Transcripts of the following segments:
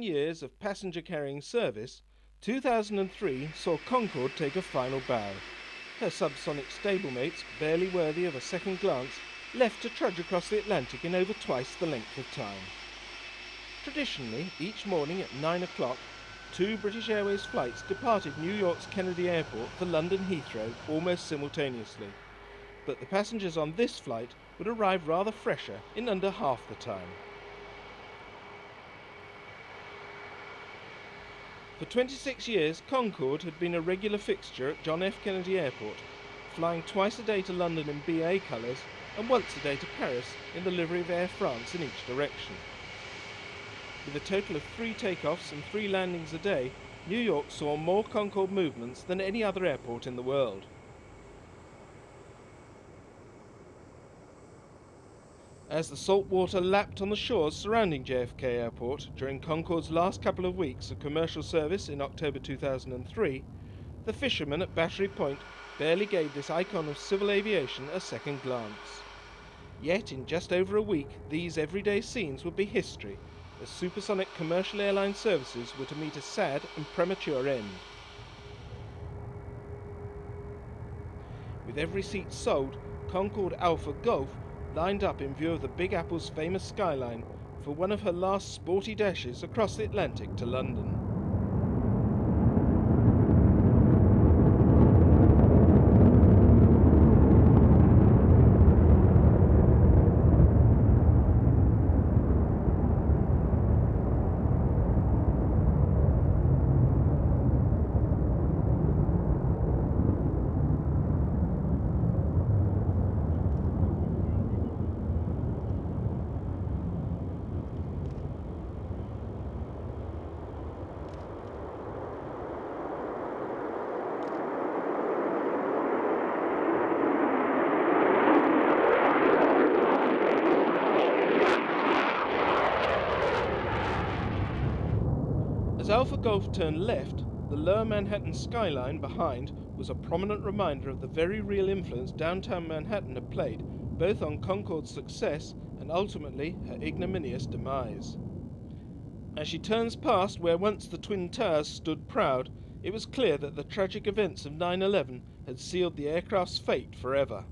Years of passenger-carrying service, 2003 saw Concorde take a final bow. Her subsonic stablemates, barely worthy of a second glance, left to trudge across the Atlantic in over twice the length of time. Traditionally, each morning at 9 o'clock, two British Airways flights departed New York's Kennedy Airport for London Heathrow almost simultaneously. But the passengers on this flight would arrive rather fresher in under half the time. For 26 years, Concorde had been a regular fixture at John F. Kennedy Airport, flying twice a day to London in BA colours and once a day to Paris in the livery of Air France in each direction. With a total of 3 takeoffs and 3 landings a day, New York saw more Concorde movements than any other airport in the world. As the salt water lapped on the shores surrounding JFK Airport during Concorde's last couple of weeks of commercial service in October 2003, the fishermen at Battery Point barely gave this icon of civil aviation a second glance. Yet in just over a week, these everyday scenes would be history, as supersonic commercial airline services were to meet a sad and premature end. With every seat sold, Concorde Alpha Golf lined up in view of the Big Apple's famous skyline for one of her last sporty dashes across the Atlantic to London. As Alpha Golf turned left, the lower Manhattan skyline behind was a prominent reminder of the very real influence downtown Manhattan had played both on Concorde's success and ultimately her ignominious demise. As she turns past where once the Twin Towers stood proud, it was clear that the tragic events of 9/11 had sealed the aircraft's fate forever.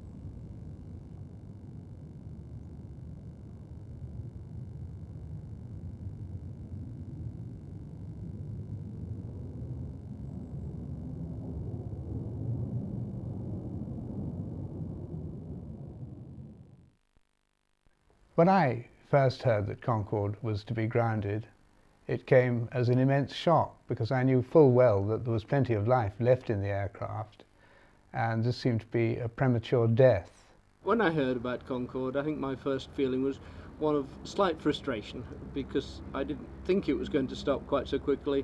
When I first heard that Concorde was to be grounded, it came as an immense shock because I knew full well that there was plenty of life left in the aircraft, and this seemed to be a premature death. When I heard about Concorde, I think my first feeling was one of slight frustration because I didn't think it was going to stop quite so quickly,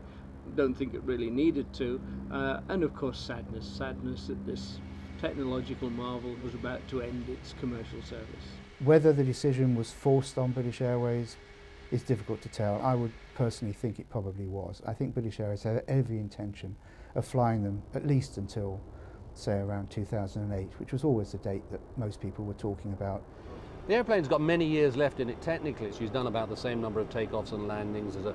don't think it really needed to, and of course sadness that this technological marvel was about to end its commercial service. Whether the decision was forced on British Airways is difficult to tell. I would personally think it probably was. I think British Airways had every intention of flying them at least until, say, around 2008, which was always the date that most people were talking about. The airplane's got many years left in it technically. She's done about the same number of takeoffs and landings as a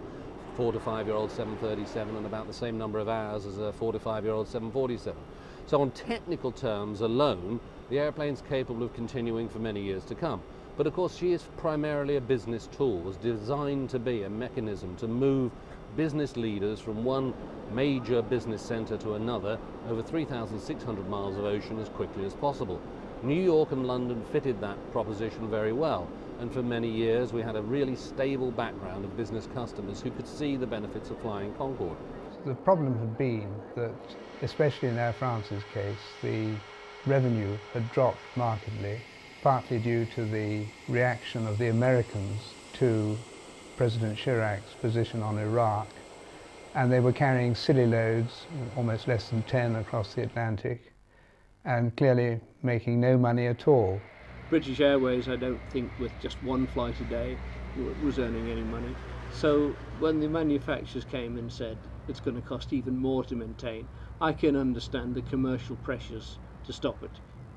4 to 5-year-old 737 and about the same number of hours as a 4 to 5-year-old 747. So on technical terms alone, the airplane's capable of continuing for many years to come. But of course she is primarily a business tool, was designed to be a mechanism to move business leaders from one major business centre to another over 3,600 miles of ocean as quickly as possible. New York and London fitted that proposition very well, and for many years we had a really stable background of business customers who could see the benefits of flying Concorde. The problem had been that, especially in Air France's case, the revenue had dropped markedly, partly due to the reaction of the Americans to President Chirac's position on Iraq, and they were carrying silly loads, almost less than 10 across the Atlantic, and clearly making no money at all. British Airways, I don't think, with just one flight a day, was earning any money. So when the manufacturers came and said it's going to cost even more to maintain, I can understand the commercial pressures to stop it.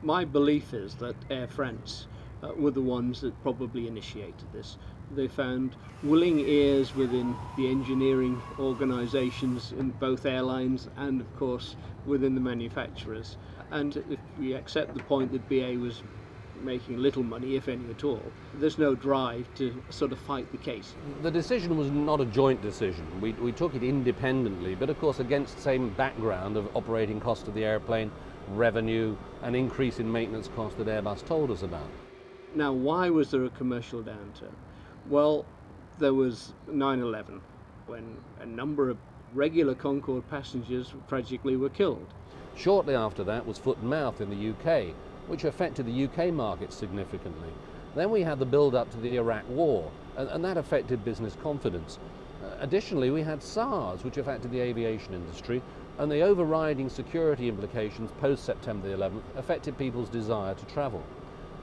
My belief is that Air France were the ones that probably initiated this. They found willing ears within the engineering organisations in both airlines and, of course, within the manufacturers. And if we accept the point that BA was making little money, if any at all, there's no drive to sort of fight the case. The decision was not a joint decision. We took it independently, but of course against the same background of operating cost of the airplane, revenue, and increase in maintenance cost that Airbus told us about. Now, why was there a commercial downturn? Well, there was 9/11, when a number of regular Concorde passengers tragically were killed. Shortly after that was foot and mouth in the UK, which affected the UK market significantly. Then we had the build-up to the Iraq War, and that affected business confidence. Additionally, we had SARS, which affected the aviation industry, and the overriding security implications post-September the 11th affected people's desire to travel.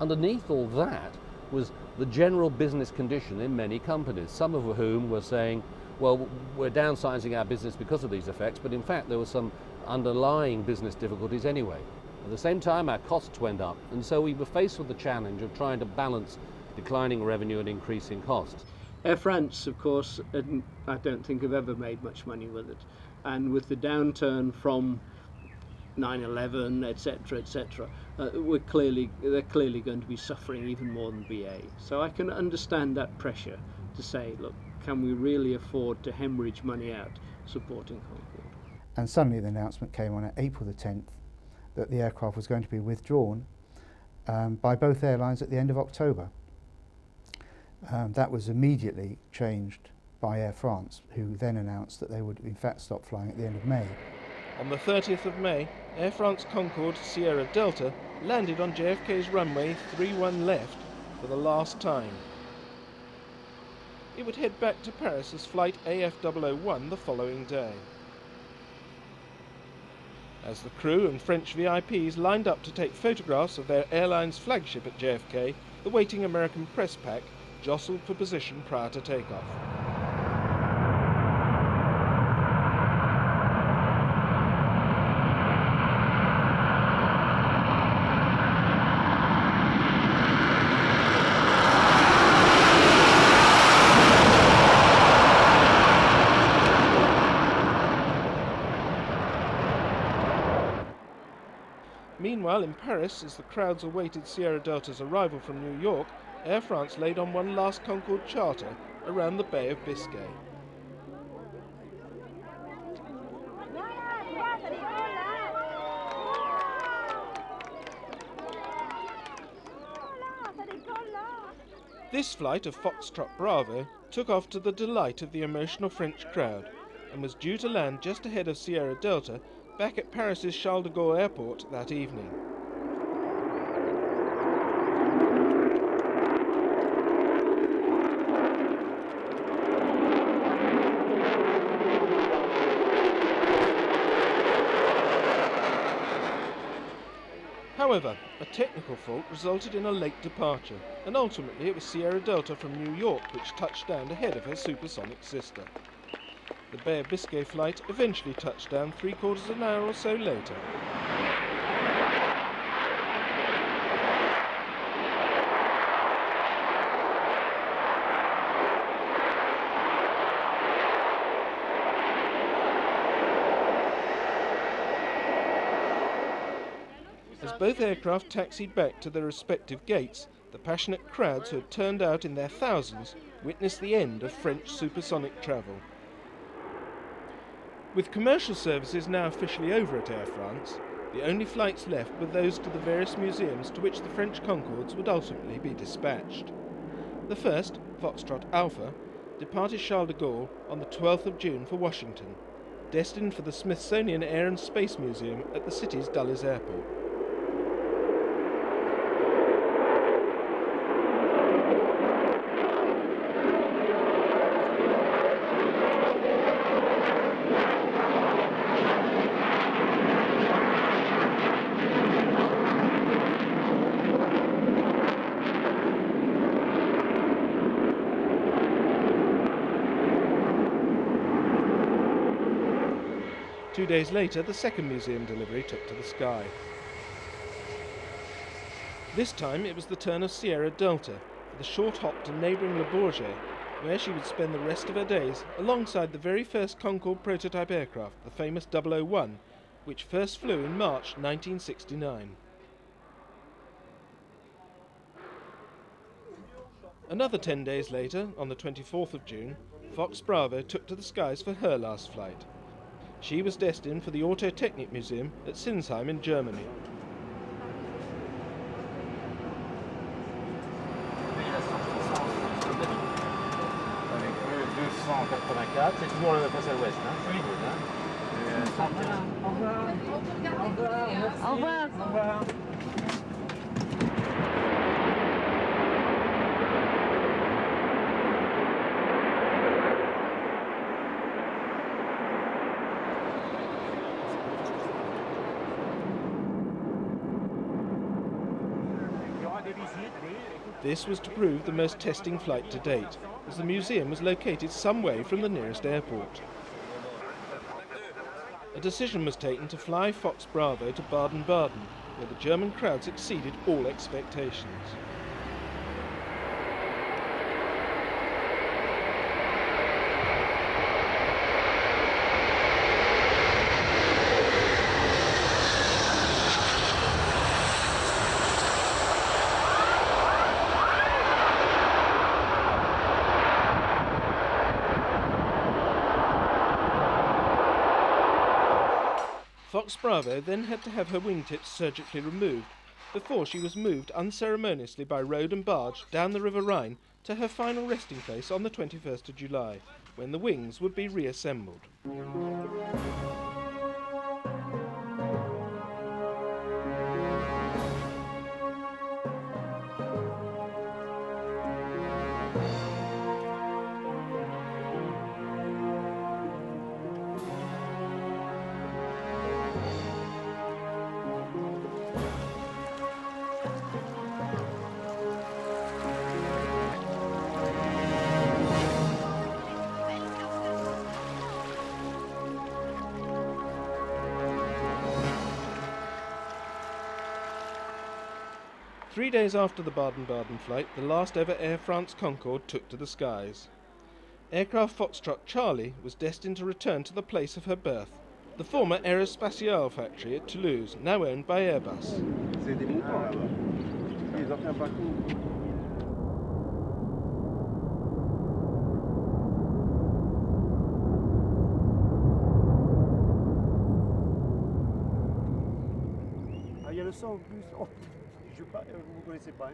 Underneath all that was the general business condition in many companies, some of whom were saying, well, we're downsizing our business because of these effects, but in fact there were some underlying business difficulties anyway. At the same time, our costs went up, and so we were faced with the challenge of trying to balance declining revenue and increasing costs. Air France, of course, I don't think have ever made much money with it. And with the downturn from 9/11, etc., etc., they're clearly going to be suffering even more than BA. So I can understand that pressure to say, look, can we really afford to hemorrhage money out supporting Concorde? And suddenly the announcement came on April the 10th that the aircraft was going to be withdrawn by both airlines at the end of October. That was immediately changed by Air France, who then announced that they would in fact stop flying at the end of May. On the 30th of May, Air France Concorde Sierra Delta landed on JFK's runway 31 left for the last time. It would head back to Paris as flight AF001 the following day. As the crew and French VIPs lined up to take photographs of their airline's flagship at JFK, the waiting American press pack jostled for position prior to takeoff. Meanwhile, in Paris, as the crowds awaited Sierra Delta's arrival from New York, Air France laid on one last Concorde charter around the Bay of Biscay. This flight of Foxtrot Bravo took off to the delight of the emotional French crowd and was due to land just ahead of Sierra Delta back at Paris's Charles de Gaulle airport that evening. However, a technical fault resulted in a late departure, and ultimately it was Sierra Delta from New York which touched down ahead of her supersonic sister. The Bay of Biscay flight eventually touched down 3/4 of an hour or so later. As both aircraft taxied back to their respective gates, the passionate crowds who had turned out in their thousands witnessed the end of French supersonic travel. With commercial services now officially over at Air France, the only flights left were those to the various museums to which the French Concordes would ultimately be dispatched. The first, Foxtrot Alpha, departed Charles de Gaulle on the 12th of June for Washington, destined for the Smithsonian Air and Space Museum at the city's Dulles Airport. Two days later, the second museum delivery took to the sky. This time it was the turn of Sierra Delta, with a short hop to neighbouring Le Bourget, where she would spend the rest of her days alongside the very first Concorde prototype aircraft, the famous 001, which first flew in March 1969. Another 10 days later, on the 24th of June, Fox Bravo took to the skies for her last flight. She was destined for the Autotechnik Museum at Sinsheim in Germany. C'est toujours le face à l'ouest, hein? Oui. Au revoir. Au revoir. This was to prove the most testing flight to date, as the museum was located some way from the nearest airport. A decision was taken to fly Fox Bravo to Baden-Baden, where the German crowds exceeded all expectations. Fox Bravo then had to have her wingtips surgically removed before she was moved unceremoniously by road and barge down the River Rhine to her final resting place on the 21st of July, when the wings would be reassembled. Three days after the Baden-Baden flight, the last ever Air France Concorde took to the skies. Aircraft Foxtrot Charlie was destined to return to the place of her birth, the former Aerospatiale factory at Toulouse, now owned by Airbus. Il y a le 100 en plus. Oh, je sais pas, vous ne connaissez pas.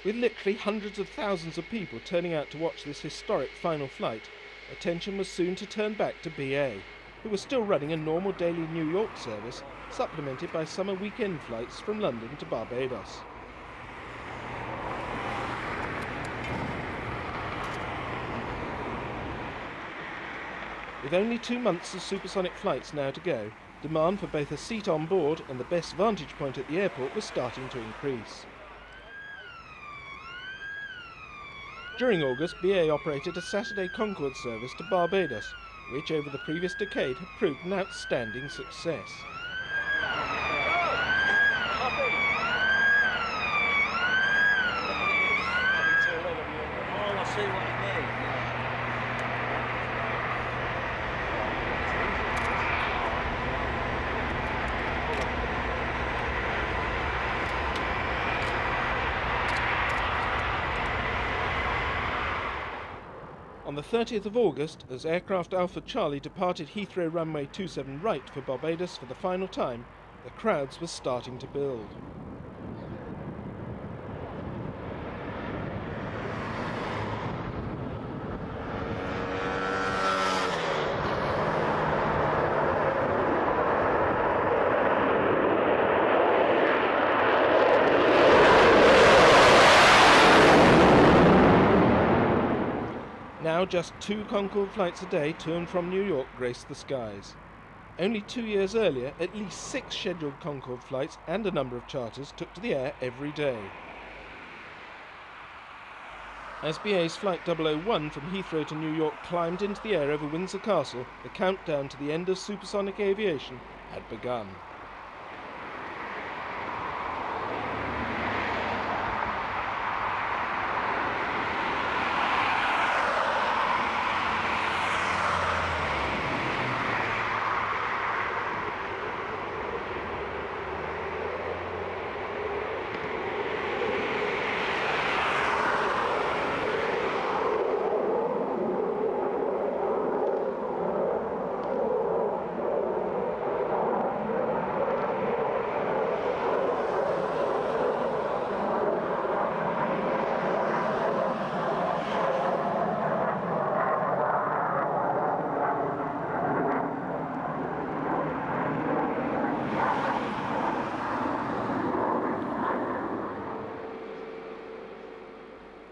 With literally hundreds of thousands of people turning out to watch this historic final flight, attention was soon to turn back to BA, who was still running a normal daily New York service, supplemented by summer weekend flights from London to Barbados. With only 2 months of supersonic flights now to go, demand for both a seat on board and the best vantage point at the airport was starting to increase. During August, BA operated a Saturday Concorde service to Barbados, which over the previous decade had proved an outstanding success. On the 30th of August, as aircraft Alpha Charlie departed Heathrow runway 27 right for Barbados for the final time, the crowds were starting to build. just 2 Concorde flights a day to and from New York graced the skies. Only 2 years earlier, at least 6 scheduled Concorde flights and a number of charters took to the air every day. As BA's Flight 001 from Heathrow to New York climbed into the air over Windsor Castle, the countdown to the end of supersonic aviation had begun.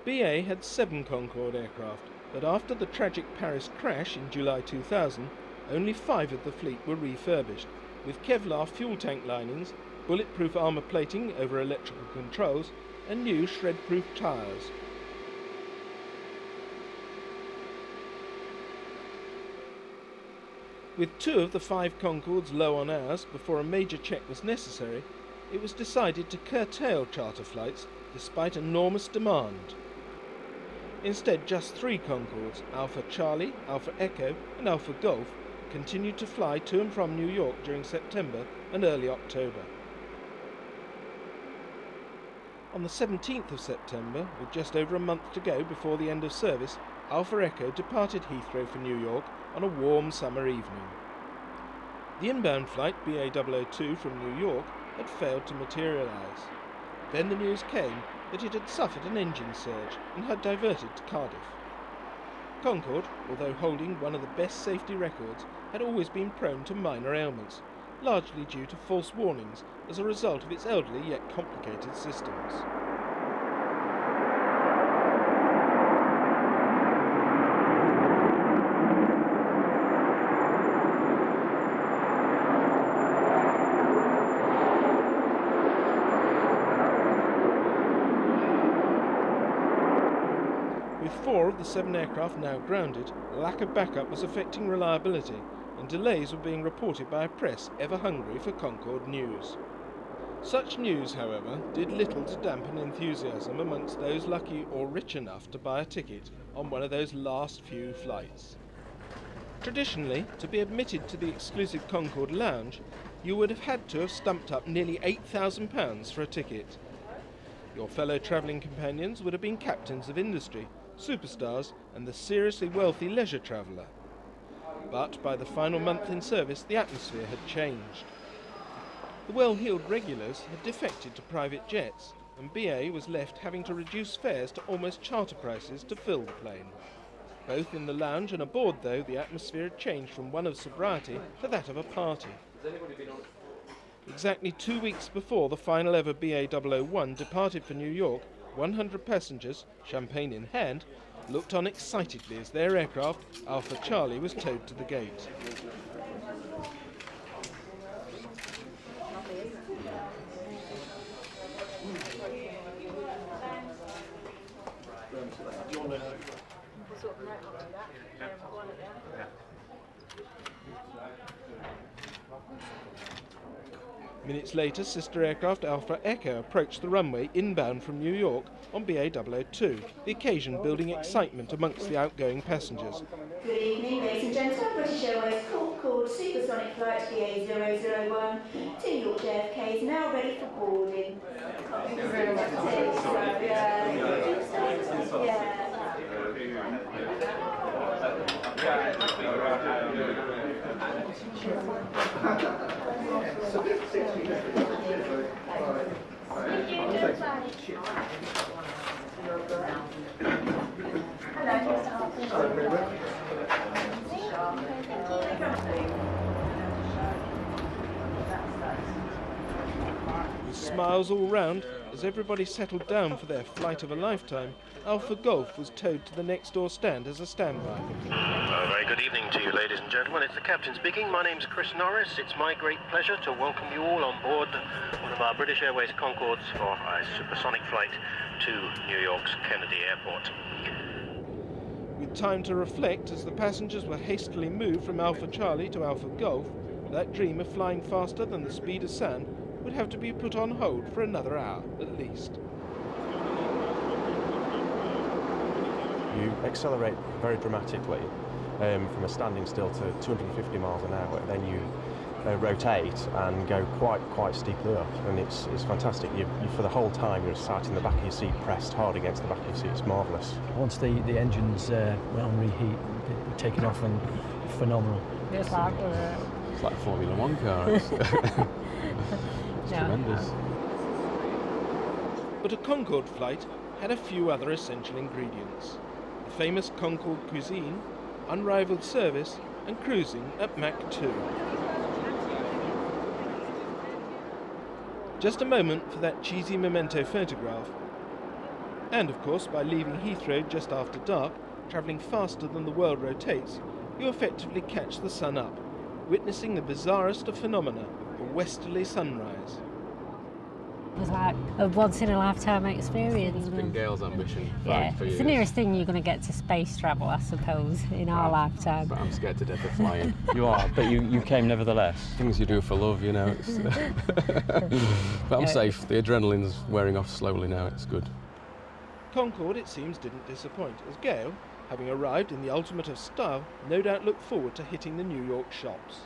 BA had 7 Concorde aircraft, but after the tragic Paris crash in July 2000, only 5 of the fleet were refurbished, with Kevlar fuel tank linings, bulletproof armour plating over electrical controls, and new shred-proof tyres. With 2 of the 5 Concordes low on hours before a major check was necessary, it was decided to curtail charter flights despite enormous demand. Instead, just 3 Concordes, Alpha Charlie, Alpha Echo and Alpha Golf, continued to fly to and from New York during September and early October. On the 17th of September, with just over a month to go before the end of service, Alpha Echo departed Heathrow for New York on a warm summer evening. The inbound flight BA002 from New York had failed to materialise. Then the news came that it had suffered an engine surge and had diverted to Cardiff. Concorde, although holding one of the best safety records, had always been prone to minor ailments, largely due to false warnings as a result of its elderly yet complicated systems. With 4 of the 7 aircraft now grounded, lack of backup was affecting reliability, and delays were being reported by a press ever hungry for Concorde news. Such news, however, did little to dampen enthusiasm amongst those lucky or rich enough to buy a ticket on one of those last few flights. Traditionally, to be admitted to the exclusive Concorde lounge, you would have had to have stumped up nearly £8,000 for a ticket. Your fellow travelling companions would have been captains of industry, superstars and the seriously wealthy leisure traveller. But by the final month in service, the atmosphere had changed. The well-heeled regulars had defected to private jets, and BA was left having to reduce fares to almost charter prices to fill the plane. Both in the lounge and aboard, though, the atmosphere had changed from one of sobriety to that of a party. Exactly 2 weeks before the final ever BA001 departed for New York, 100 passengers, champagne in hand, looked on excitedly as their aircraft, Alpha Charlie, was towed to the gate. Minutes later, sister aircraft Alpha Echo approached the runway inbound from New York on BA002, the occasion building excitement amongst the outgoing passengers. Good evening, ladies and gentlemen. British Airways Concorde supersonic flight BA001 to York JFK is now ready for boarding. With smiles all round, as everybody settled down for their flight of a lifetime, Alpha Golf was towed to the next door stand as a standby. A very good evening to you, ladies and gentlemen. It's the captain speaking. My name's Chris Norris. It's my great pleasure to welcome you all on board one of our British Airways Concordes for a supersonic flight to New York's Kennedy Airport. With time to reflect as the passengers were hastily moved from Alpha Charlie to Alpha Golf, that dream of flying faster than the speed of sound would have to be put on hold for another hour at least. You accelerate very dramatically from a standing still to 250 miles an hour, then you rotate and go quite steeply up, and it's fantastic. You for the whole time you're sat in the back of your seat, pressed hard against the back of your seat. It's marvellous. Once the engines went on reheat, they take it off, and phenomenal. It's like a Formula One car. It's tremendous. But a Concorde flight had a few other essential ingredients. The famous Concorde cuisine, unrivaled service, and cruising at Mach 2. Just a moment for that cheesy memento photograph. And of course, by leaving Heathrow just after dark, travelling faster than the world rotates, you effectively catch the sun up, witnessing the bizarrest of phenomena, a westerly sunrise. It was like a once-in-a-lifetime experience. It's been Gail's ambition for it's years. the nearest thing you're going to get to space travel, I suppose, in our lifetime. But I'm scared to death of flying. You are, but you came nevertheless. Things you do for love, you know. It's but I'm safe. The adrenaline's wearing off slowly now. It's good. Concorde, it seems, didn't disappoint, as Gail, having arrived in the ultimate of style, no doubt looked forward to hitting the New York shops.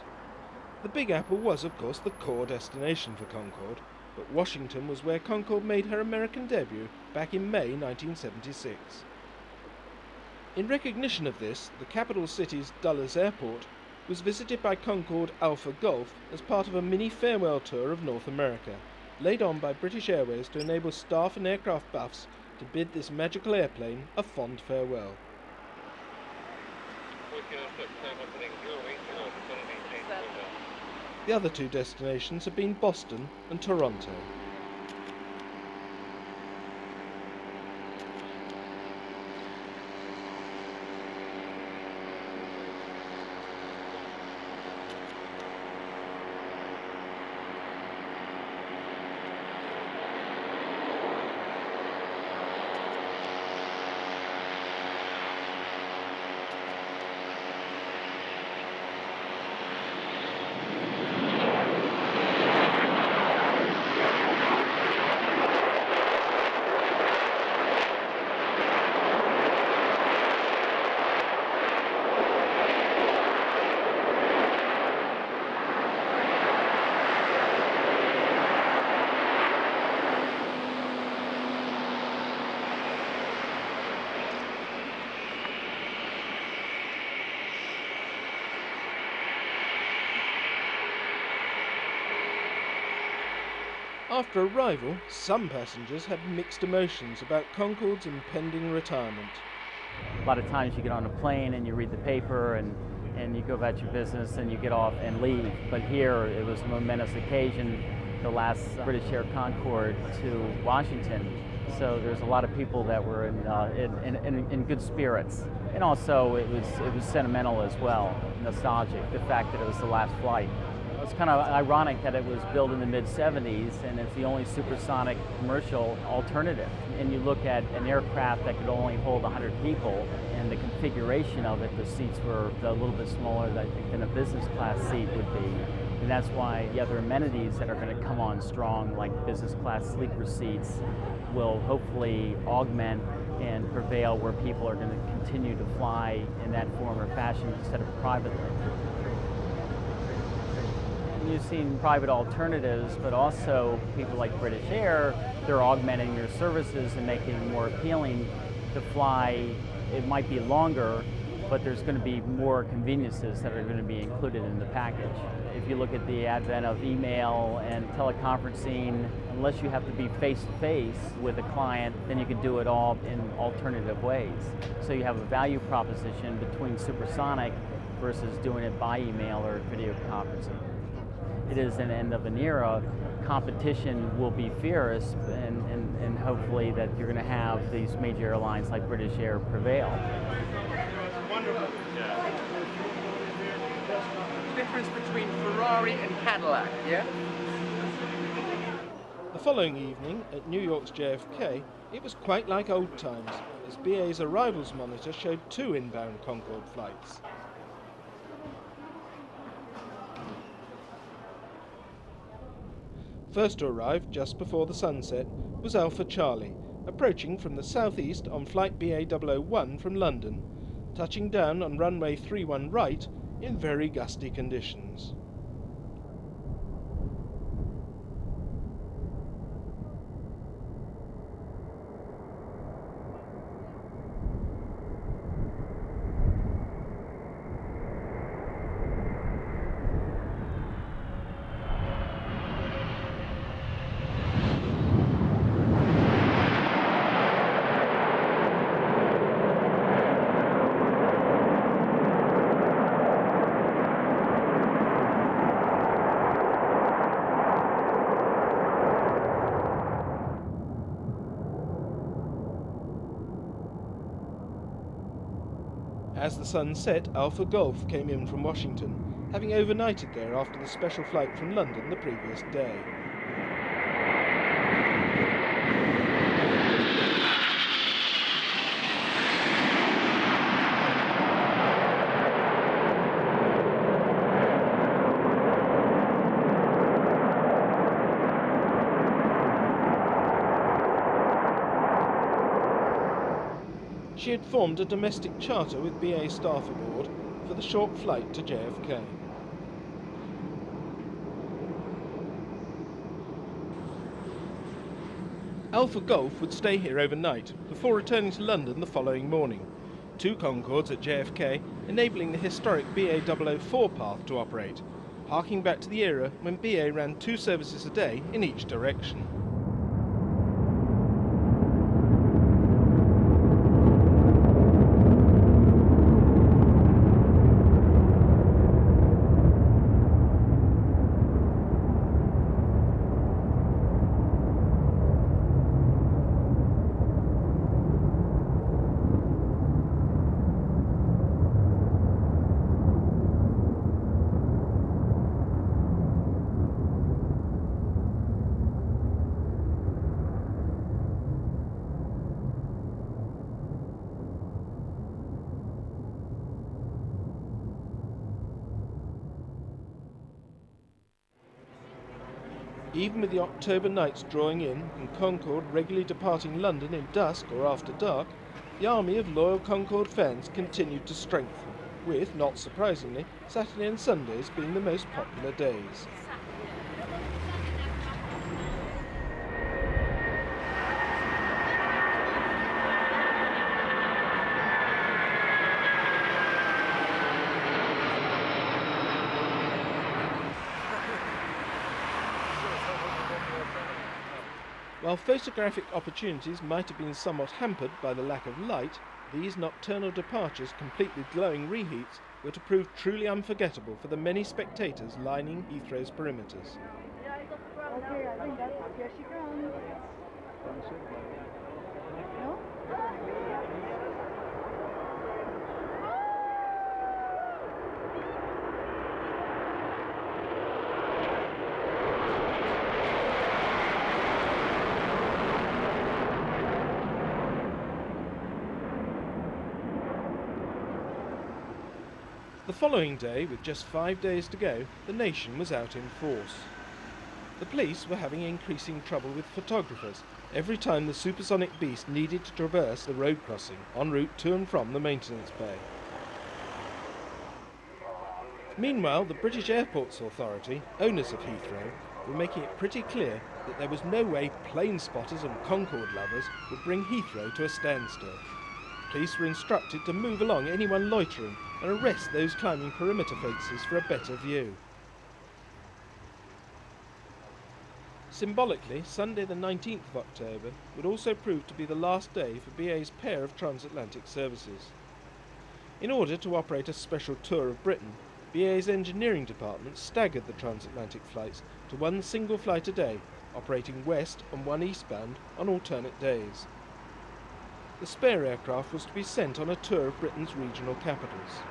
The Big Apple was, of course, the core destination for Concorde, but Washington was where Concorde made her American debut back in May 1976. In recognition of this, the capital city's Dulles Airport was visited by Concorde Alpha Golf as part of a mini farewell tour of North America, laid on by British Airways to enable staff and aircraft buffs to bid this magical airplane a fond farewell. The other two destinations have been Boston and Toronto. After arrival, some passengers had mixed emotions about Concorde's impending retirement. A lot of times you get on a plane and you read the paper and you go about your business and you get off and leave. But here it was a momentous occasion, the last British Air Concorde to Washington. So there's a lot of people that were in good spirits. And also it was sentimental as well, nostalgic, the fact that it was the last flight. It's kind of ironic that it was built in the mid-70s and it's the only supersonic commercial alternative. And you look at an aircraft that could only hold 100 people, and the configuration of it, the seats were a little bit smaller, I think, than a business class seat would be. And that's why the other amenities that are going to come on strong, like business class sleeper seats, will hopefully augment and prevail where people are going to continue to fly in that form or fashion instead of privately. You've seen private alternatives, but also people like British Air, they're augmenting their services and making it more appealing to fly. It might be longer, but there's going to be more conveniences that are going to be included in the package. If you look at the advent of email and teleconferencing, unless you have to be face-to-face with a client, then you can do it all in alternative ways. So you have a value proposition between supersonic versus doing it by email or video conferencing. It is an end of an era. Competition will be fierce, and and hopefully that you're going to have these major airlines like British Air prevail. Wonderful. Difference between Ferrari and Cadillac, yeah? The following evening at New York's JFK, it was quite like old times, as BA's arrivals monitor showed 2 inbound Concorde flights. First to arrive just before the sunset was Alpha Charlie, approaching from the southeast on flight BA001 from London, touching down on runway 31 right in very gusty conditions. As the sun set, Alpha Golf came in from Washington, having overnighted there after the special flight from London the previous day. She had formed a domestic charter with BA staff aboard for the short flight to JFK. Alpha Golf would stay here overnight before returning to London the following morning. 2 Concordes at JFK, enabling the historic BA004 path to operate, harking back to the era when BA ran 2 services a day in each direction. Even with the October nights drawing in and Concorde regularly departing London in dusk or after dark, the army of loyal Concorde fans continued to strengthen, with, not surprisingly, Saturday and Sundays being the most popular days. While photographic opportunities might have been somewhat hampered by the lack of light, these nocturnal departures complete with glowing reheats were to prove truly unforgettable for the many spectators lining Heathrow's perimeters. Okay, I think that's, here she comes. No? The following day, with just 5 days to go, the nation was out in force. The police were having increasing trouble with photographers every time the supersonic beast needed to traverse the road crossing en route to and from the maintenance bay. Meanwhile, the British Airports Authority, owners of Heathrow, were making it pretty clear that there was no way plane spotters and Concorde lovers would bring Heathrow to a standstill. Police were instructed to move along anyone loitering and arrest those climbing perimeter fences for a better view. Symbolically, Sunday the 19th of October would also prove to be the last day for BA's pair of transatlantic services. In order to operate a special tour of Britain, BA's engineering department staggered the transatlantic flights to one single flight a day operating west and one eastbound on alternate days. The spare aircraft was to be sent on a tour of Britain's regional capitals.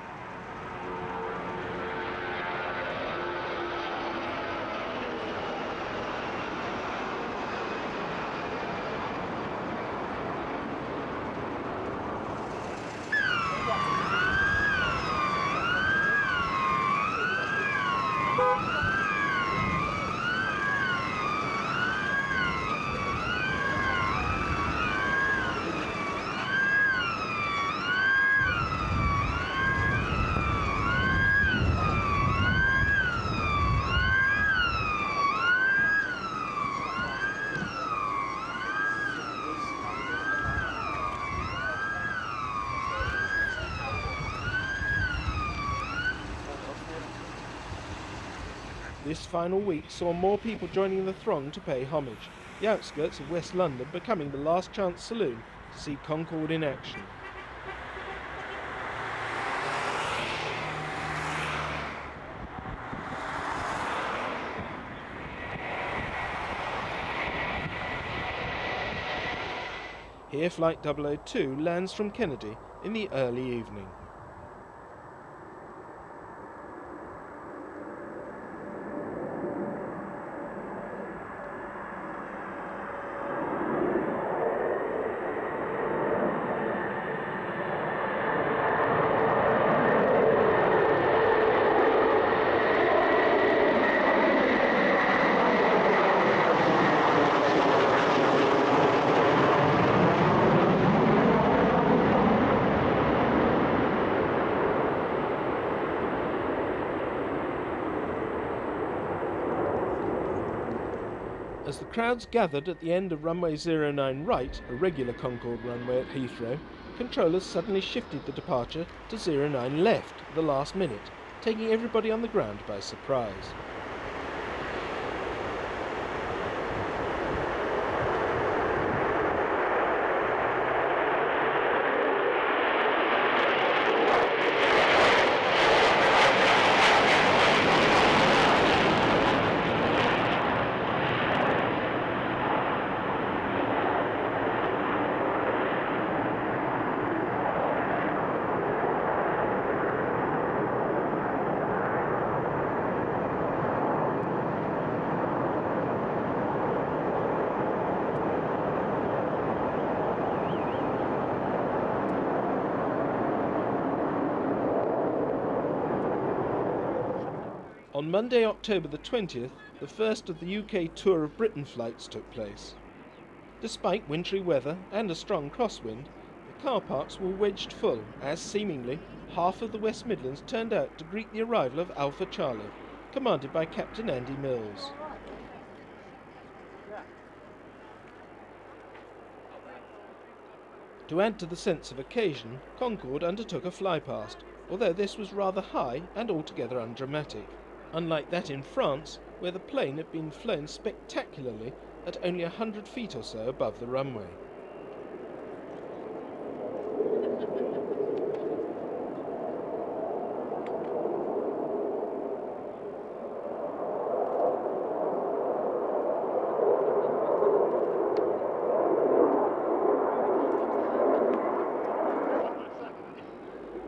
This final week saw more people joining the throng to pay homage, the outskirts of West London becoming the last chance saloon to see Concorde in action. Here Flight 002 lands from Kennedy in the early evening. As the crowds gathered at the end of runway 09 right, a regular Concorde runway at Heathrow, controllers suddenly shifted the departure to 09 left at the last minute, taking everybody on the ground by surprise. On Monday, October the 20th, the first of the UK Tour of Britain flights took place. Despite wintry weather and a strong crosswind, the car parks were wedged full as, seemingly, half of the West Midlands turned out to greet the arrival of Alpha Charlie, commanded by Captain Andy Mills. To add to the sense of occasion, Concorde undertook a flypast, although this was rather high and altogether undramatic, unlike that in France, where the plane had been flown spectacularly at only 100 feet or so above the runway.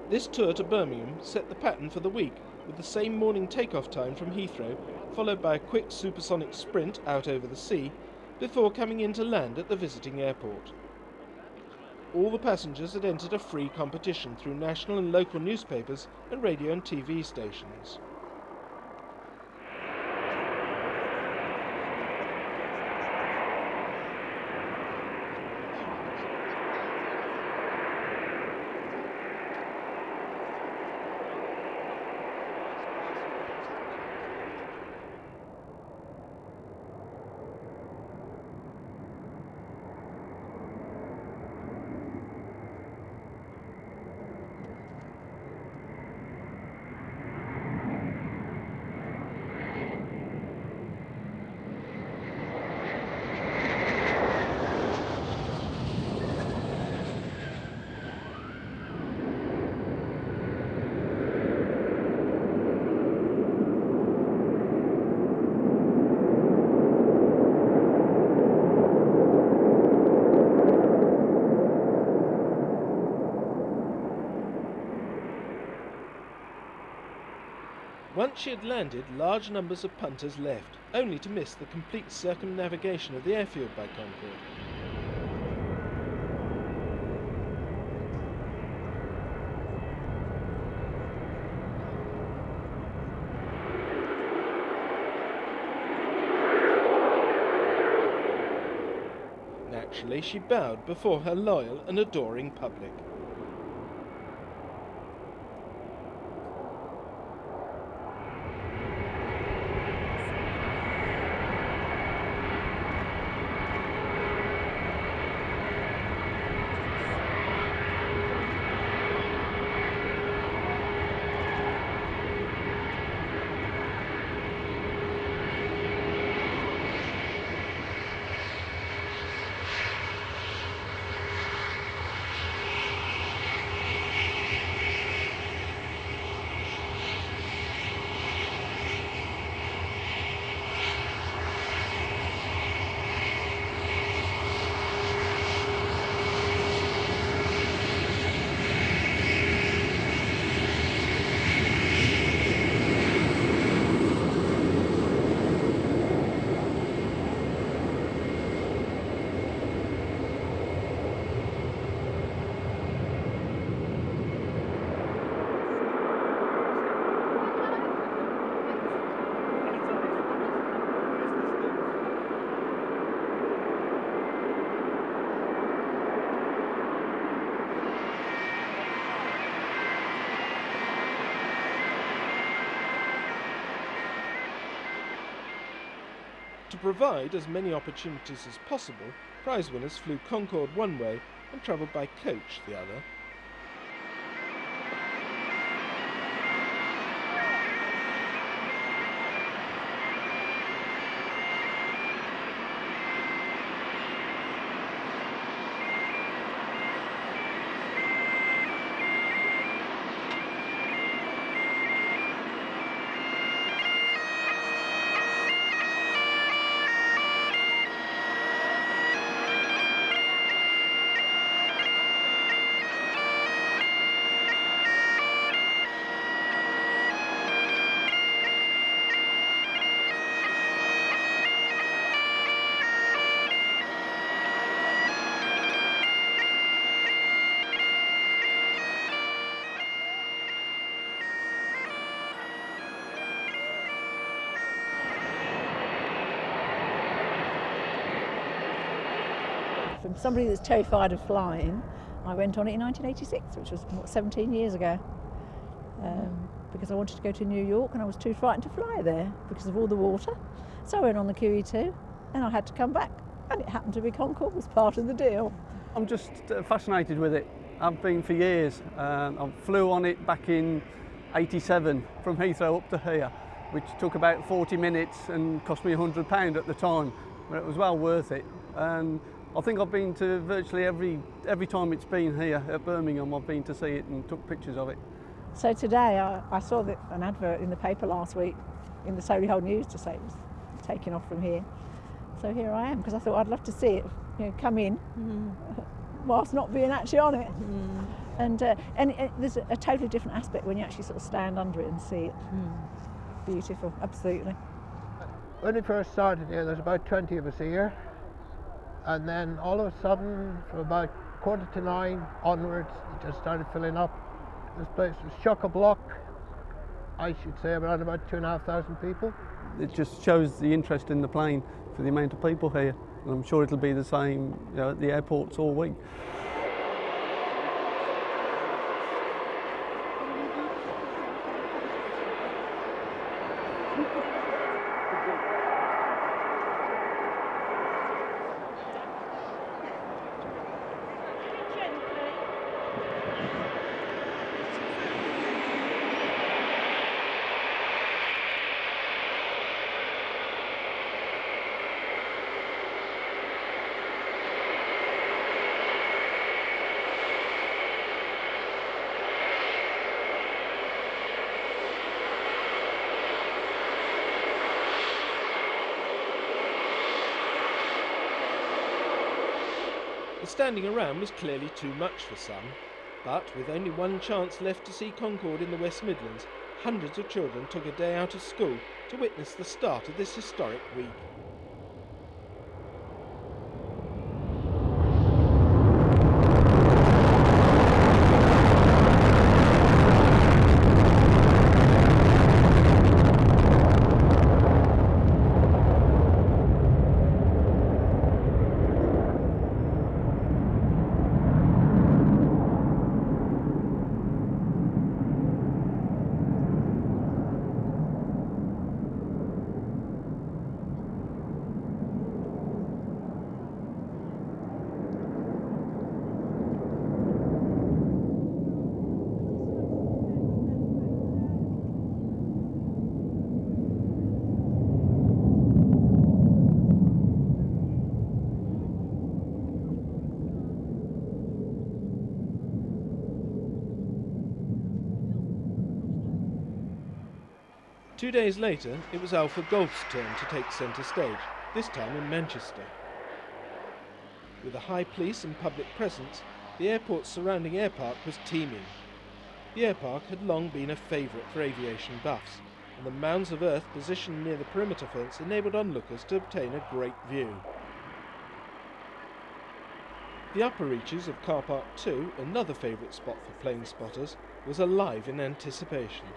This tour to Birmingham set the pattern for the week, with the same morning takeoff time from Heathrow, followed by a quick supersonic sprint out over the sea, before coming in to land at the visiting airport. All the passengers had entered a free competition through national and local newspapers and radio and TV stations. Once she had landed, large numbers of punters left, only to miss the complete circumnavigation of the airfield by Concorde. Naturally, she bowed before her loyal and adoring public. To provide as many opportunities as possible, prize winners flew Concorde one way and travelled by coach the other. From somebody that's terrified of flying, I went on it in 1986, which was 17 years ago, because I wanted to go to New York and I was too frightened to fly there because of all the water. So I went on the QE2 and I had to come back, and it happened to be Concorde was part of the deal. I'm just fascinated with it. I've been for years. I flew on it back in '87 from Heathrow up to here, which took about 40 minutes and cost me £100 at the time, but it was well worth it. And I think I've been to virtually every time it's been here at Birmingham. I've been to see it and took pictures of it. So today I saw an advert in the paper last week in the Solihull News to say it was taking off from here. So here I am, because I thought I'd love to see it, come in whilst not being actually on it. And there's a totally different aspect when you actually sort of stand under it and see it. Beautiful, absolutely. When we first started here, there's about 20 of us here. And then all of a sudden, from about 9:15 onwards, it just started filling up. This place was chock-a-block. I should say around about 2,500 people. It just shows the interest in the plane for the amount of people here. And I'm sure it'll be the same at the airports all week. The standing around was clearly too much for some. But with only one chance left to see Concorde in the West Midlands, hundreds of children took a day out of school to witness the start of this historic week. Two days later, it was Alpha Golf's turn to take centre stage, this time in Manchester. With a high police and public presence, the airport's surrounding air park was teeming. The air park had long been a favourite for aviation buffs, and the mounds of earth positioned near the perimeter fence enabled onlookers to obtain a great view. The upper reaches of Car Park 2, another favourite spot for plane spotters, was alive in anticipation.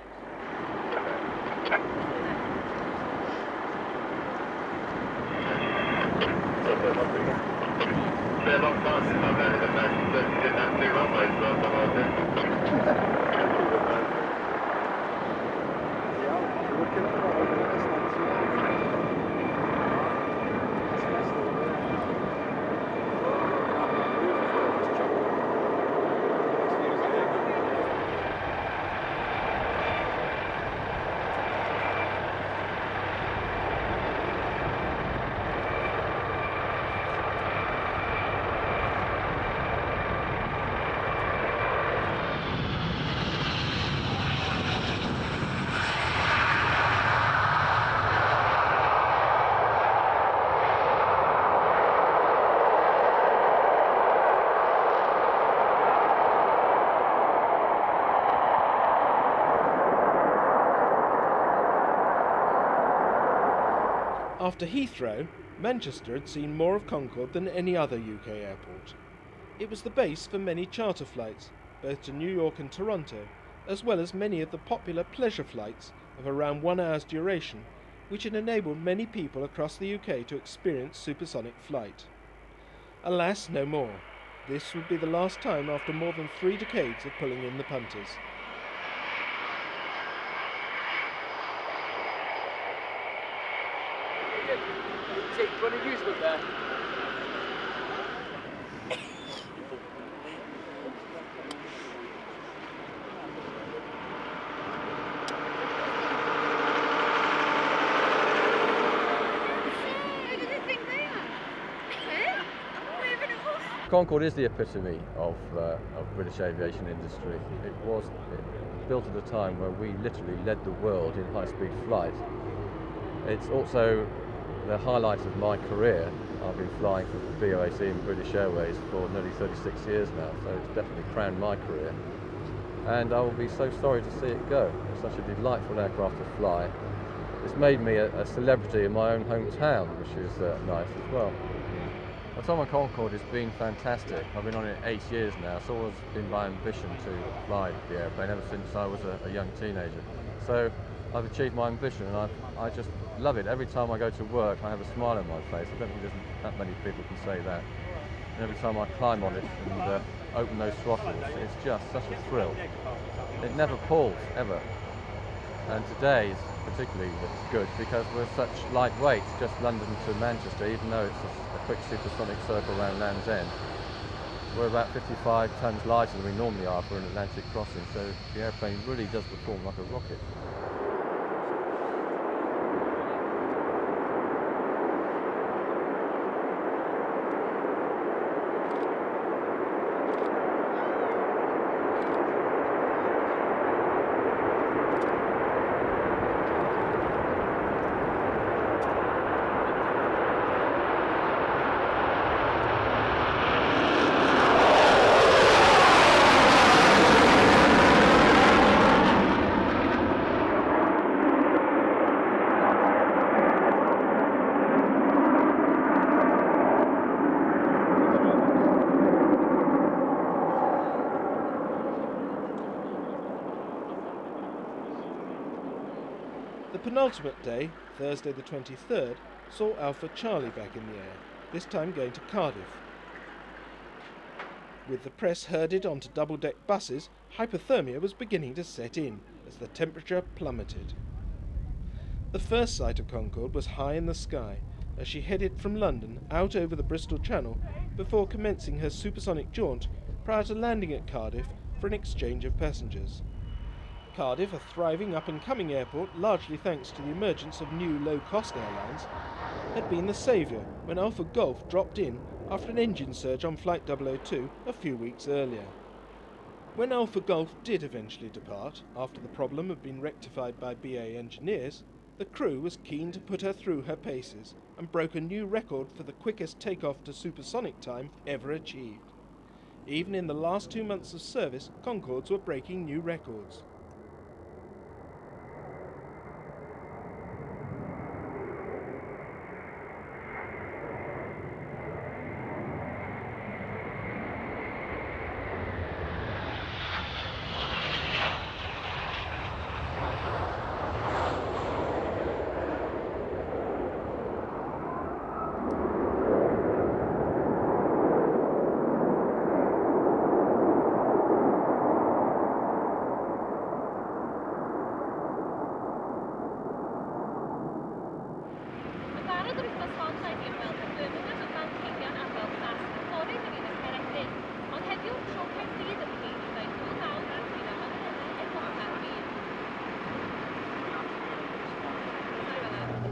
After Heathrow, Manchester had seen more of Concorde than any other UK airport. It was the base for many charter flights, both to New York and Toronto, as well as many of the popular pleasure flights of around 1 hour's duration, which had enabled many people across the UK to experience supersonic flight. Alas, no more. This would be the last time after more than 3 decades of pulling in the punters. Got a useless there. Concorde is the epitome of British aviation industry. It was built at a time where we literally led the world in high-speed flight. It's also the highlight of my career. I've been flying for BOAC and British Airways for nearly 36 years now, so it's definitely crowned my career. And I will be so sorry to see it go. It's such a delightful aircraft to fly. It's made me a celebrity in my own hometown, which is nice as well. The time on Concorde has been fantastic. I've been on it 8 years now. It's always been my ambition to fly the airplane ever since I was a young teenager. So I've achieved my ambition, and I just love it. Every time I go to work, I have a smile on my face. I don't think that many people can say that. And every time I climb on it and open those throttles, it's just such a thrill. It never pulls, ever. And today is particularly good because we're such lightweight, just London to Manchester, even though it's a quick supersonic circle around Land's End. We're about 55 tons lighter than we normally are for an Atlantic crossing, so the airplane really does perform like a rocket. The penultimate day, Thursday the 23rd, saw Alpha Charlie back in the air, this time going to Cardiff. With the press herded onto double-deck buses, hypothermia was beginning to set in as the temperature plummeted. The first sight of Concorde was high in the sky as she headed from London out over the Bristol Channel before commencing her supersonic jaunt prior to landing at Cardiff for an exchange of passengers. Cardiff, a thriving up-and-coming airport largely thanks to the emergence of new low-cost airlines, had been the saviour when Alpha Golf dropped in after an engine surge on Flight 002 a few weeks earlier. When Alpha Golf did eventually depart, after the problem had been rectified by BA engineers, the crew was keen to put her through her paces and broke a new record for the quickest takeoff to supersonic time ever achieved. Even in the last 2 months of service, Concordes were breaking new records.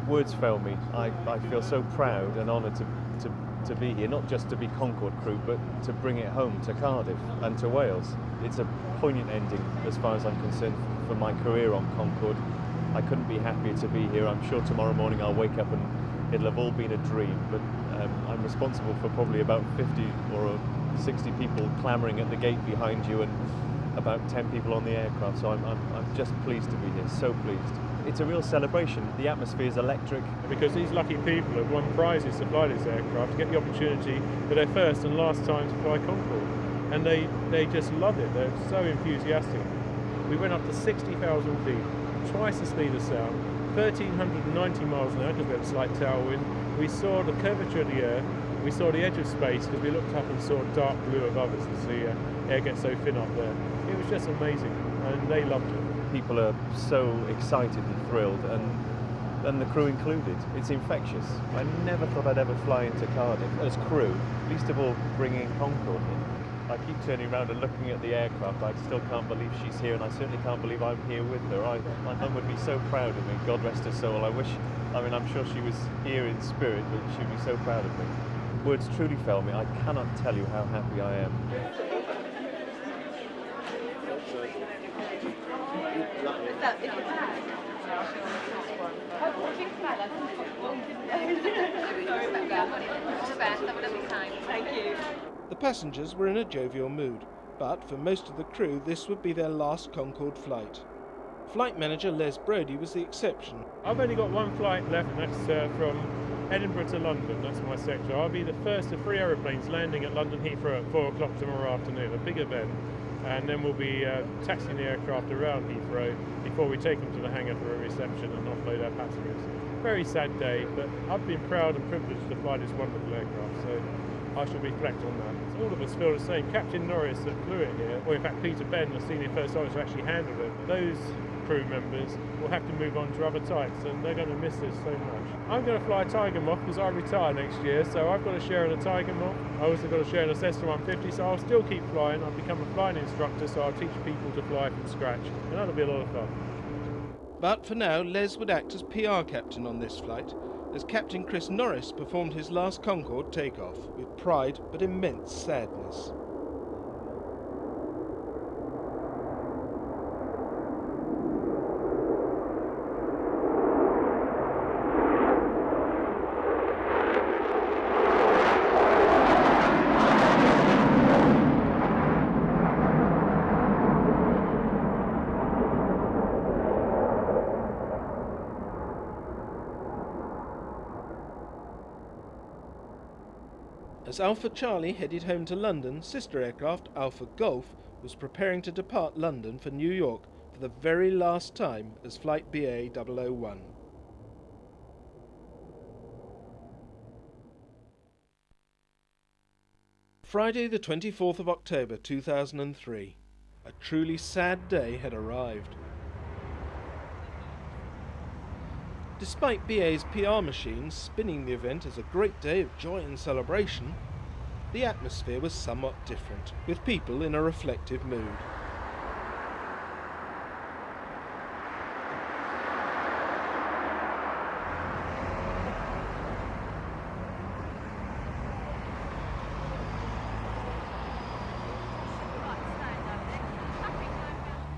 Words fail me. I feel so proud and honoured to be here, not just to be Concorde crew, but to bring it home to Cardiff and to Wales. It's a poignant ending as far as I'm concerned for my career on Concorde. I couldn't be happier to be here. I'm sure tomorrow morning I'll wake up and it'll have all been a dream, but I'm responsible for probably about 50 or 60 people clamouring at the gate behind you and about 10 people on the aircraft, so I'm just pleased to be here, so pleased. It's a real celebration. The atmosphere is electric. Because these lucky people have won prizes to fly this aircraft, to get the opportunity for their first and last time to fly Concorde. And they just love it. They're so enthusiastic. We went up to 60,000 feet, twice the speed of sound, 1,390 miles an hour because we had a slight tailwind. We saw the curvature of the Earth. We saw the edge of space because we looked up and saw dark blue above us as the air gets so thin up there. It was just amazing, and they loved it. People are so excited and thrilled, and the crew included. It's infectious. I never thought I'd ever fly into Cardiff as crew, least of all bringing Concorde in. I keep turning around and looking at the aircraft. I still can't believe she's here, and I certainly can't believe I'm here with her. My mum would be so proud of me, God rest her soul. I'm sure she was here in spirit, but she'd be so proud of me. Words truly fail me. I cannot tell you how happy I am. The passengers were in a jovial mood, but for most of the crew this would be their last Concorde flight. Flight manager Les Brodie was the exception. I've only got one flight left, and that's from Edinburgh to London. That's my sector. I'll be the first of 3 aeroplanes landing at London Heathrow at 4 o'clock tomorrow afternoon, a big event. And then we'll be taxiing the aircraft around Heathrow before we take them to the hangar for a reception and offload our passengers. Very sad day, but I've been proud and privileged to fly this wonderful aircraft, so I shall reflect on that. All of us feel the same. Captain Norris that flew it here, or in fact Peter Benn, the senior first officer, actually handled it. Those crew members will have to move on to other types, and they're going to miss this so much. I'm going to fly a Tiger Moth because I retire next year, so I've got a share in a Tiger Moth. I also got a share in a Cessna 150, so I'll still keep flying. I've become a flying instructor, so I'll teach people to fly from scratch, and that'll be a lot of fun. But for now, Les would act as PR captain on this flight, as Captain Chris Norris performed his last Concorde takeoff with pride but immense sadness. As Alpha Charlie headed home to London, sister aircraft Alpha Golf was preparing to depart London for New York for the very last time as Flight BA 001. Friday the 24th of October 2003. A truly sad day had arrived. Despite BA's PR machines spinning the event as a great day of joy and celebration, the atmosphere was somewhat different, with people in a reflective mood.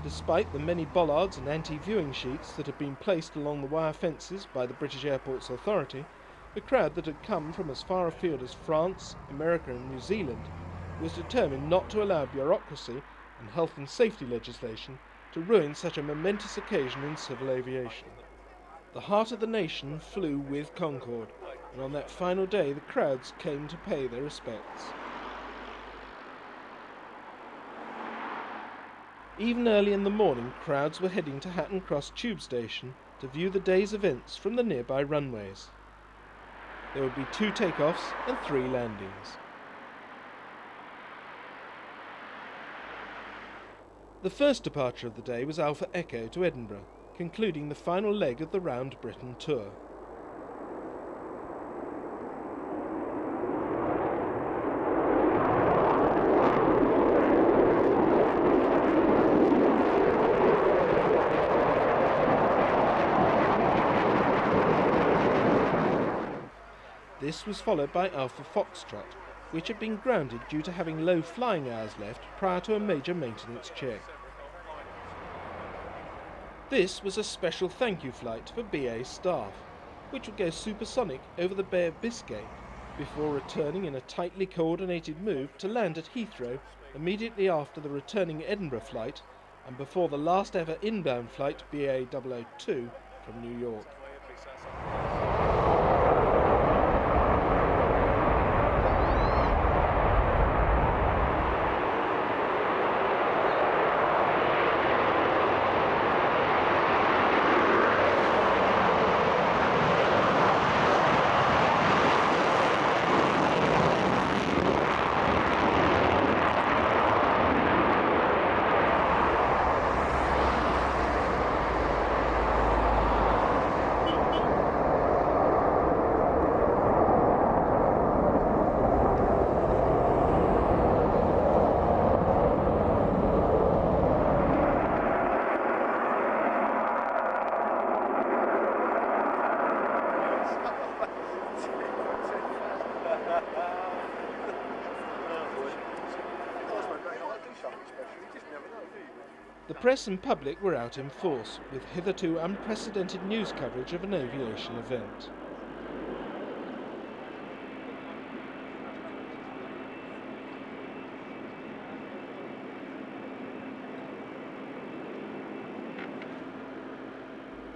Despite the many bollards and anti-viewing sheets that had been placed along the wire fences by the British Airports Authority, the crowd that had come from as far afield as France, America and New Zealand was determined not to allow bureaucracy and health and safety legislation to ruin such a momentous occasion in civil aviation. The heart of the nation flew with Concorde, and on that final day the crowds came to pay their respects. Even early in the morning, crowds were heading to Hatton Cross Tube Station to view the day's events from the nearby runways. There would be 2 takeoffs and 3 landings. The first departure of the day was Alpha Echo to Edinburgh, concluding the final leg of the Round Britain tour. This was followed by Alpha Foxtrot, which had been grounded due to having low flying hours left prior to a major maintenance check. This was a special thank you flight for BA staff, which would go supersonic over the Bay of Biscay before returning in a tightly coordinated move to land at Heathrow immediately after the returning Edinburgh flight and before the last ever inbound flight BA 002 from New York. The press and public were out in force, with hitherto unprecedented news coverage of an aviation event.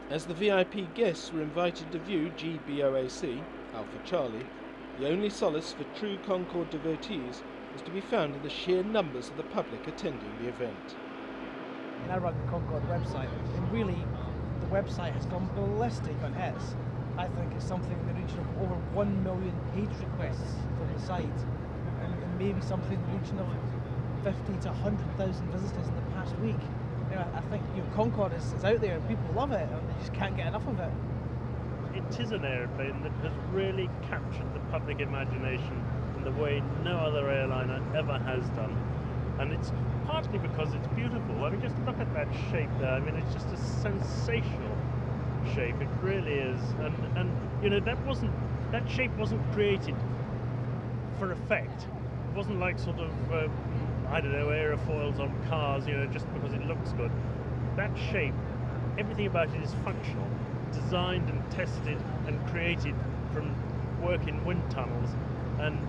As the VIP guests were invited to view GBOAC, Alpha Charlie, the only solace for true Concorde devotees was to be found in the sheer numbers of the public attending the event. I run the Concorde website, and really the website has gone ballistic on hits. I think it's something in the region of over 1 million page requests from the site, and maybe something in the region of 50 to 100,000 visitors in the past week. You know, I think Concorde is out there and people love it, and they just can't get enough of it. It is an aeroplane that has really captured the public imagination in the way no other airliner ever has done. And it's partly because it's beautiful. I mean, just look at that shape there. I mean, it's just a sensational shape. It really is. And you know, that shape wasn't created for effect. It wasn't like sort of I don't know, aerofoils on cars, you know, just because it looks good. That shape, everything about it is functional, designed and tested and created from work in wind tunnels, and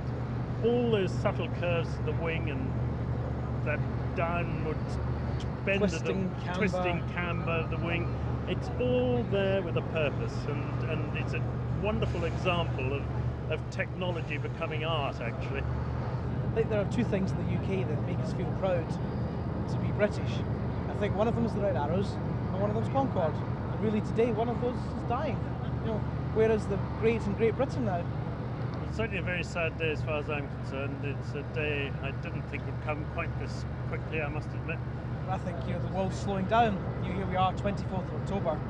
all those subtle curves to the wing and that downward bend Twisting camber of the wing, it's all there with a purpose, and it's a wonderful example of technology becoming art, actually. I think there are 2 things in the UK that make us feel proud to be British, I think one of them is the Red Arrows and one of them is Concorde. And really today one of those is dying. You know, where is the great in Great Britain now? It's certainly a very sad day as far as I'm concerned. It's a day I didn't think would come quite this quickly, I must admit. I think, you know, the world's slowing down. Here we are, 24th of October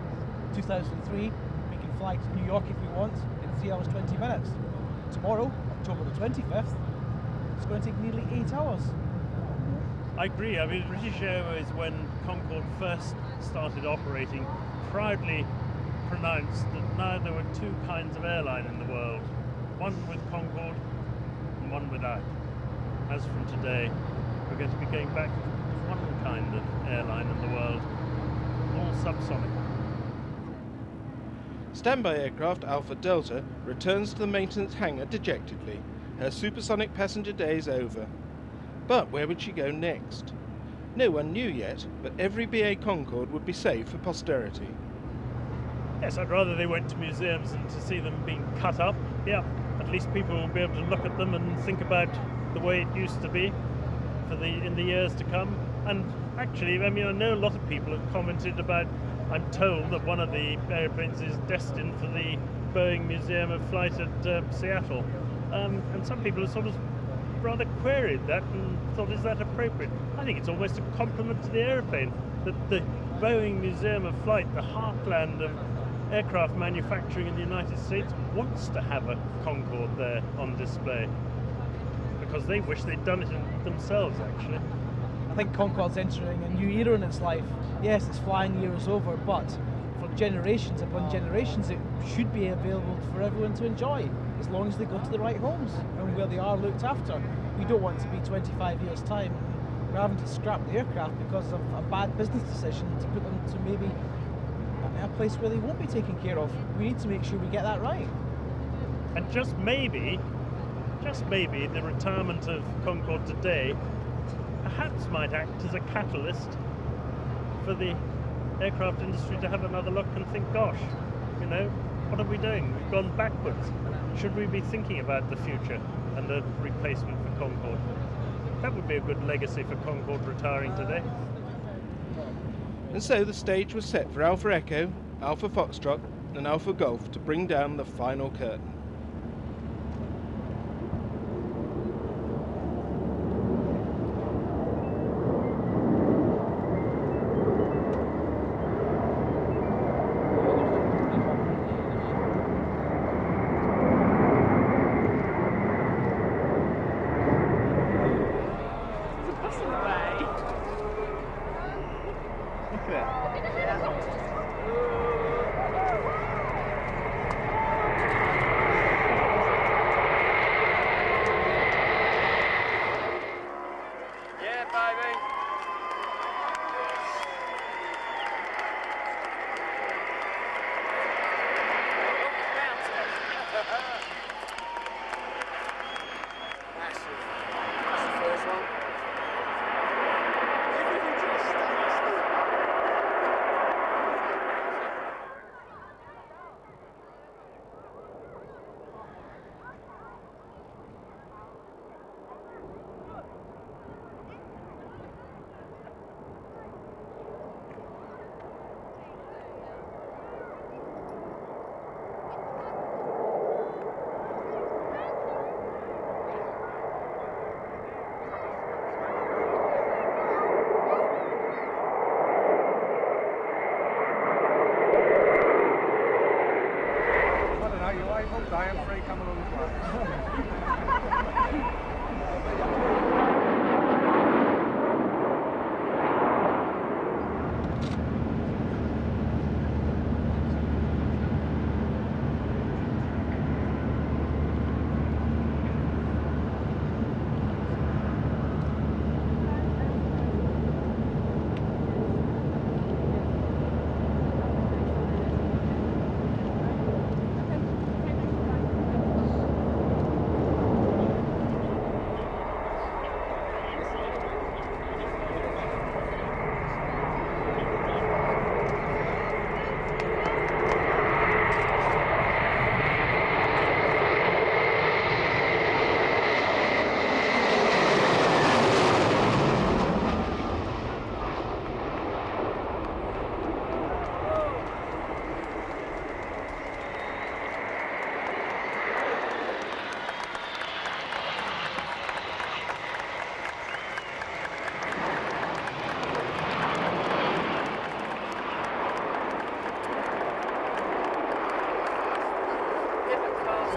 2003. We can fly to New York if we want in 3 hours 20 minutes. Tomorrow, October the 25th, it's going to take nearly 8 hours. I agree. I mean, British Airways, when Concorde first started operating, proudly pronounced that now there were two kinds of airline in the world. One with Concorde and one without. As from today, we're going to be going back to one kind of airline in the world, all subsonic. Standby aircraft Alpha Delta returns to the maintenance hangar dejectedly. Her supersonic passenger day is over. But where would she go next? No one knew yet, but every BA Concorde would be saved for posterity. Yes, I'd rather they went to museums than to see them being cut up. Yeah, at least people will be able to look at them and think about the way it used to be in the years to come. And actually, I mean, I know a lot of people have commented about, I'm told that one of the airplanes is destined for the Boeing Museum of Flight at Seattle. And some people have sort of rather queried that and thought, is that appropriate? I think it's almost a compliment to the airplane that the Boeing Museum of Flight, the heartland of aircraft manufacturing in the United States, wants to have a Concorde there on display, because they wish they'd done it themselves, actually. I think Concorde's entering a new era in its life. Yes, its flying year is over, but for generations upon generations it should be available for everyone to enjoy, as long as they go to the right homes and where they are looked after. We don't want to be 25 years' time we're having to scrap the aircraft because of a bad business decision to put them to maybe a place where they won't be taken care of. We need to make sure we get that right. And just maybe the retirement of Concorde today perhaps might act as a catalyst for the aircraft industry to have another look and think, gosh, you know, what are we doing? We've gone backwards. Should we be thinking about the future and a replacement for Concorde? That would be a good legacy for Concorde retiring today. And so the stage was set for Alpha Echo, Alpha Foxtrot and Alpha Golf to bring down the final curtain.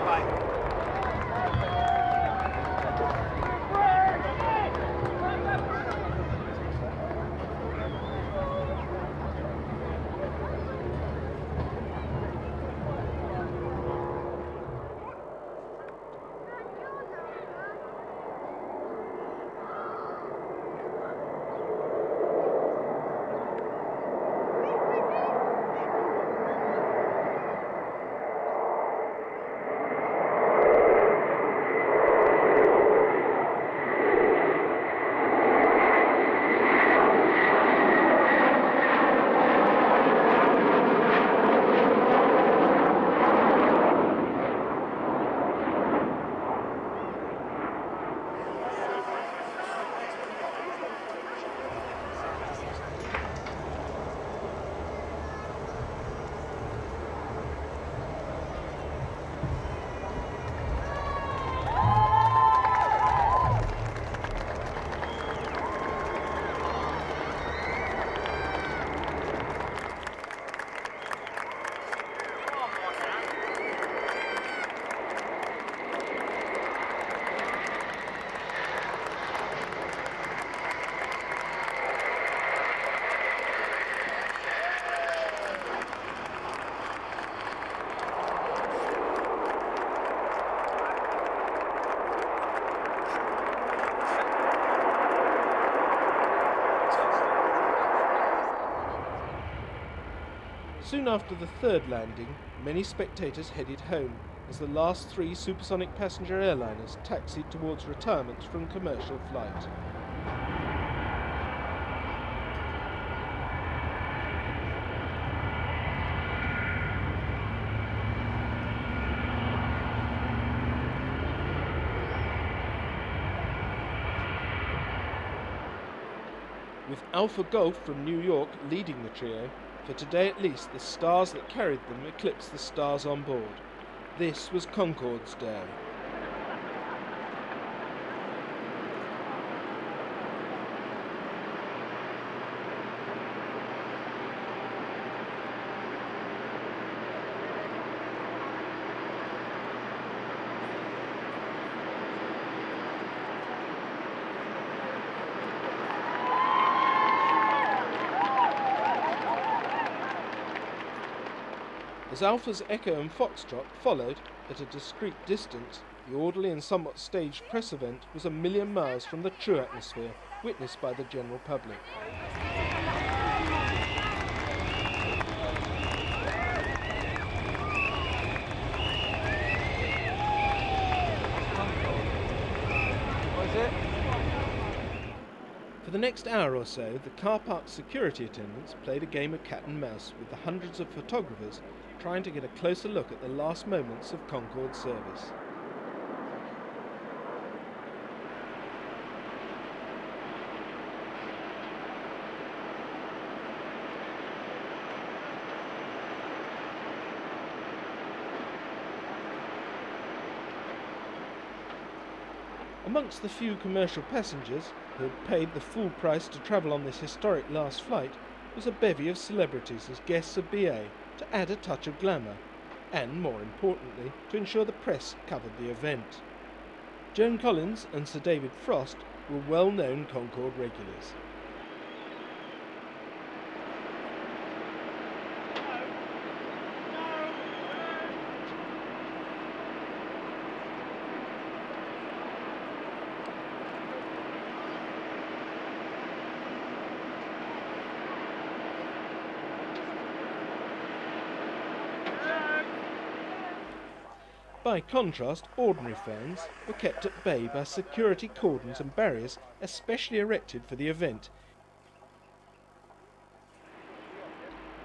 Bye. Soon after the third landing, many spectators headed home as the last three supersonic passenger airliners taxied towards retirement from commercial flight. With Alpha Golf from New York leading the trio, for today at least the stars that carried them eclipsed the stars on board. This was Concorde's day. As Alpha's Echo and Foxtrot followed at a discreet distance, the orderly and somewhat staged press event was a million miles from the true atmosphere witnessed by the general public. For the next hour or so, the car park security attendants played a game of cat and mouse with the hundreds of photographers trying to get a closer look at the last moments of Concorde service. Amongst the few commercial passengers who had paid the full price to travel on this historic last flight was a bevy of celebrities as guests of BA to add a touch of glamour, and, more importantly, to ensure the press covered the event. Joan Collins and Sir David Frost were well-known Concorde regulars. By contrast, ordinary fans were kept at bay by security cordons and barriers especially erected for the event.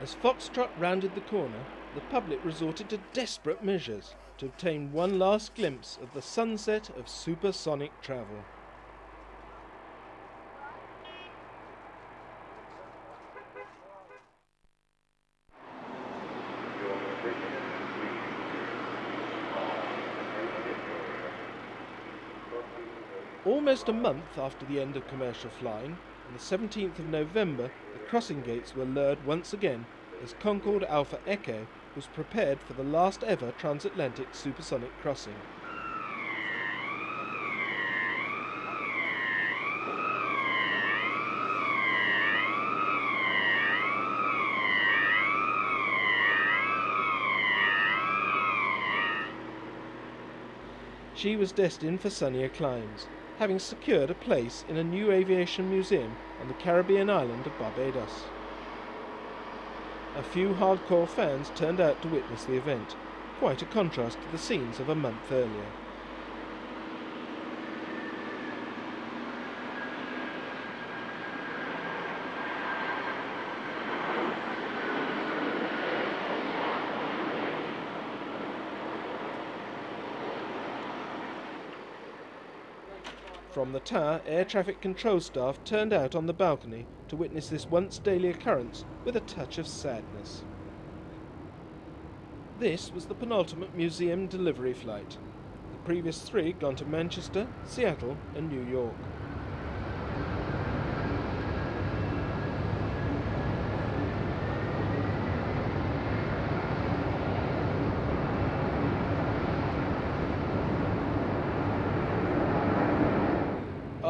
As Foxtrot rounded the corner, the public resorted to desperate measures to obtain one last glimpse of the sunset of supersonic travel. Almost a month after the end of commercial flying, on the 17th of November, the crossing gates were lowered once again as Concorde Alpha Echo was prepared for the last ever transatlantic supersonic crossing. She was destined for sunnier climes, having secured a place in a new aviation museum on the Caribbean island of Barbados. A few hardcore fans turned out to witness the event, quite a contrast to the scenes of a month earlier. From the tower, air traffic control staff turned out on the balcony to witness this once daily occurrence with a touch of sadness. This was the penultimate museum delivery flight. The previous three had gone to Manchester, Seattle and New York.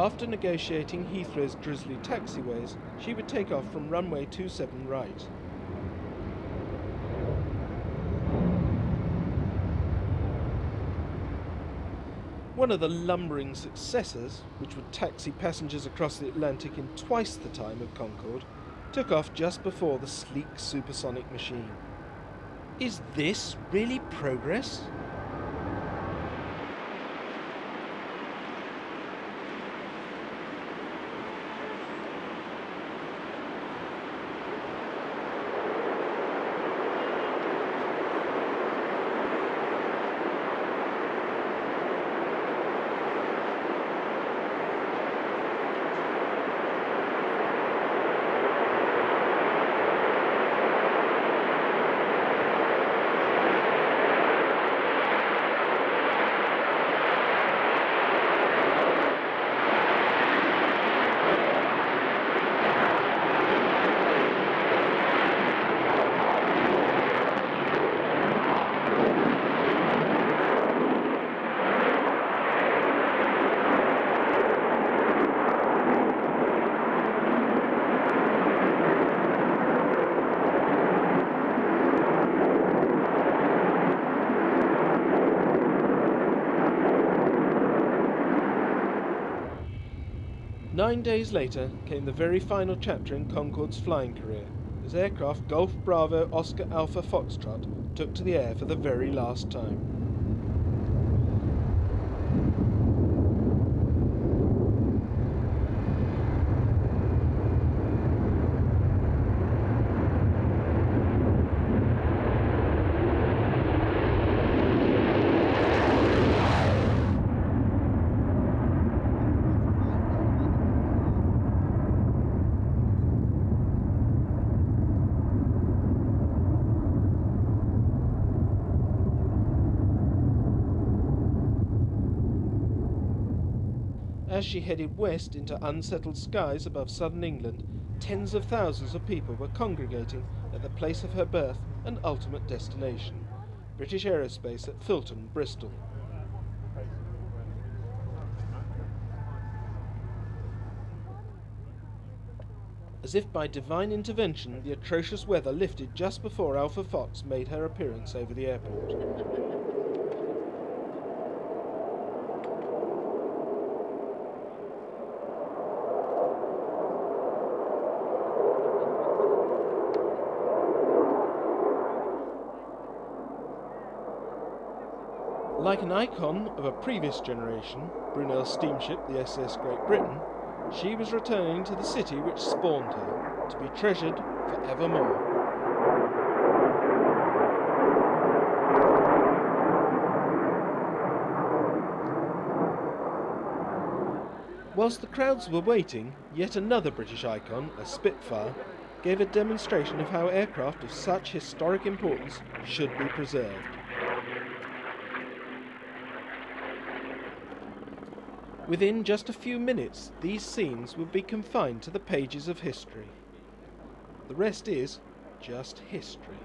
After negotiating Heathrow's drizzly taxiways, she would take off from runway 27 right. One of the lumbering successors, which would taxi passengers across the Atlantic in twice the time of Concorde, took off just before the sleek supersonic machine. Is this really progress? Nine days later came the very final chapter in Concorde's flying career, as aircraft Golf Bravo Oscar Alpha Foxtrot took to the air for the very last time. As she headed west into unsettled skies above southern England, tens of thousands of people were congregating at the place of her birth and ultimate destination, British Aerospace at Filton, Bristol. As if by divine intervention, the atrocious weather lifted just before Alpha Fox made her appearance over the airport. Like an icon of a previous generation, Brunel's steamship, the SS Great Britain, she was returning to the city which spawned her, to be treasured forevermore. Whilst the crowds were waiting, yet another British icon, a Spitfire, gave a demonstration of how aircraft of such historic importance should be preserved. Within just a few minutes, these scenes would be confined to the pages of history. The rest is just history.